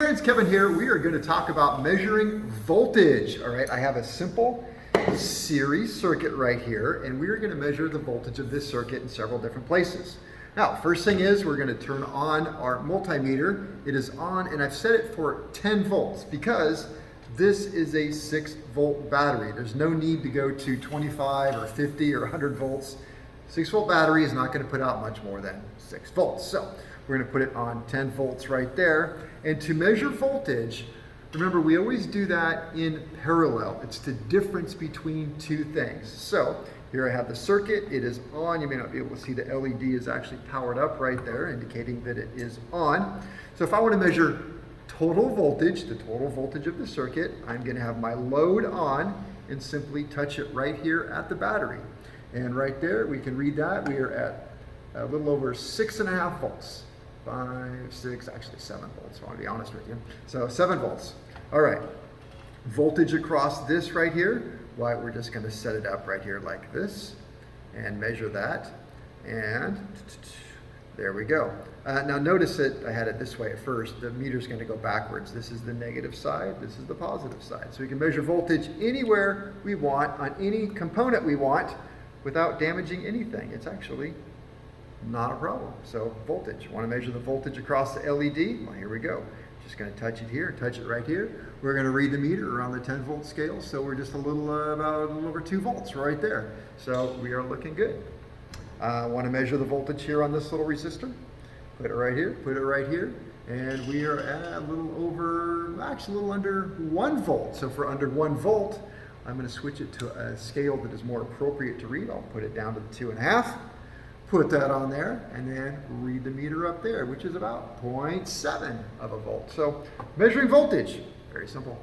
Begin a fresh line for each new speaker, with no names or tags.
It's Kevin here. We are going to talk about measuring voltage. All right, I have a simple series circuit right here, and we are going to measure the voltage of this circuit in several different places. Now, first thing is we're going to turn on our multimeter. It is on, and I've set it for 10 volts because this is a 6-volt battery. There's no need to go to 25 or 50 or 100 volts. 6-volt battery is not going to put out much more than 6 volts. So we're going to put it on 10 volts right there. And to measure voltage, remember we always do that in parallel. It's the difference between two things. So here I have the circuit. It is on. You may not be able to see the LED is actually powered up right there, indicating that it is on. So if I want to measure total voltage, the total voltage of the circuit, I'm going to have my load on and simply touch it right here at the battery. And right there, we can read that. We are at a little over 6.5 volts. 5, 6, actually 7 volts, I want to be honest with you. So 7 volts. All right. Voltage across this right here. Why, we're just going to set it up right here like this and measure that. And there we go. Now notice that I had it this way at first. The meter's going to go backwards. This is the negative side. This is the positive side. So we can measure voltage anywhere we want on any component we want without damaging anything. It's actually not a problem. So voltage, want to measure the voltage across the LED? Well, here we go. Just going to touch it here, touch it right here. We're going to read the meter around the 10-volt scale, so we're just about a little over 2 volts right there. So we are looking good. Want to measure the voltage here on this little resistor? Put it right here, put it right here, and we are at a little over, actually a little under 1 volt. So for under 1 volt, I'm going to switch it to a scale that is more appropriate to read. I'll put it down to the 2.5. Put that on there and then read the meter up there, which is about 0.7 of a volt. So measuring voltage, very simple.